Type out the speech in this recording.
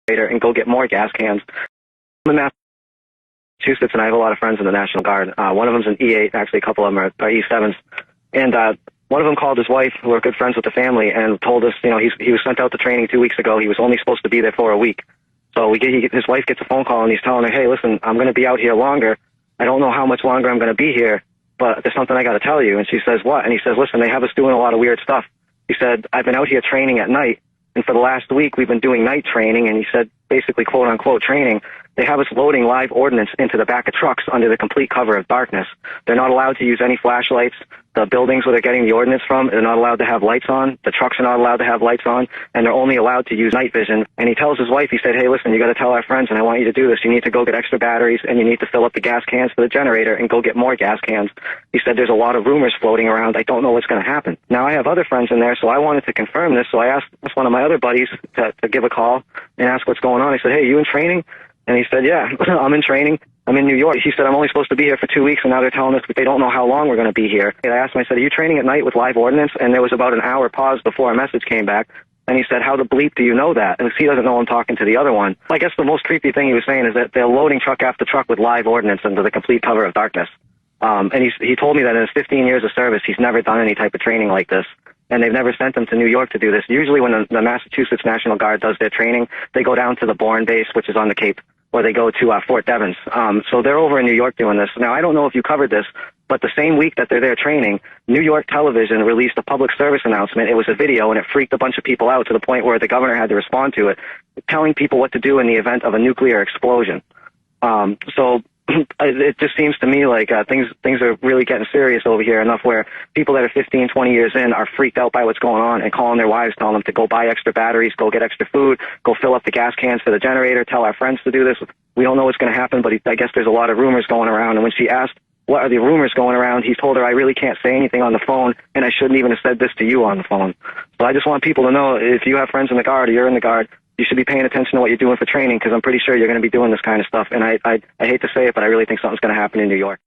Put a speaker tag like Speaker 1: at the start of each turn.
Speaker 1: and go get more gas cans. I'm in Massachusetts, and I have a lot of friends in the National Guard. One of them's an E8, actually a couple of them are E7s. And one of them called his wife, who are good friends with the family, and told us, you know, he was sent out to training 2 weeks ago. He was only supposed to be there for a week. So his wife gets a phone call, and he's telling her, hey, listen, I'm going to be out here longer. I don't know how much longer I'm going to be here, but there's something I got to tell you. And she says, what? And he says, listen, they have us doing a lot of weird stuff. He said, I've been out here training at night, and for the last week we've been doing night training, and he said, basically, quote-unquote training. They have us loading live ordnance into the back of trucks under the complete cover of darkness. They're not allowed to use any flashlights. The buildings where they're getting the ordnance from, they're not allowed to have lights on. The trucks are not allowed to have lights on, and they're only allowed to use night vision. And he tells his wife, he said, hey, listen, you got to tell our friends, and I want you to do this. You need to go get extra batteries, and you need to fill up the gas cans for the generator and go get more gas cans. He said, there's a lot of rumors floating around. I don't know what's going to happen. Now, I have other friends in there, so I wanted to confirm this, so I asked one of my other buddies to give a call and ask what's going on. I said, hey, you in training? And he said, yeah, I'm in training. I'm in New York. He said, I'm only supposed to be here for 2 weeks, and now they're telling us that they don't know how long we're going to be here. And I asked him, I said, are you training at night with live ordnance? And there was about an hour pause before a message came back. And he said, how the bleep do you know that? And he doesn't know I'm talking to the other one. I guess the most creepy thing he was saying is that they're loading truck after truck with live ordnance under the complete cover of darkness. And he told me that in his 15 years of service, he's never done any type of training like this. And they've never sent them to New York to do this. Usually when the Massachusetts National Guard does their training, they go down to the Bourne base, which is on the Cape, or they go to Fort Devens. So they're over in New York doing this. Now, I don't know if you covered this, but the same week that they're there training, New York television released a public service announcement. It was a video, and it freaked a bunch of people out to the point where the governor had to respond to it, telling people what to do in the event of a nuclear explosion. So it just seems to me like things are really getting serious over here, enough where people that are 15, 20 years in are freaked out by what's going on and calling their wives, telling them to go buy extra batteries, go get extra food, go fill up the gas cans for the generator, tell our friends to do this. We don't know what's going to happen, but I guess there's a lot of rumors going around. And when she asked, what are the rumors going around, he told her, I really can't say anything on the phone, and I shouldn't even have said this to you on the phone. So I just want people to know, if you have friends in the Guard or you're in the Guard, you should be paying attention to what you're doing for training, because I'm pretty sure you're going to be doing this kind of stuff. And I hate to say it, but I really think something's going to happen in New York.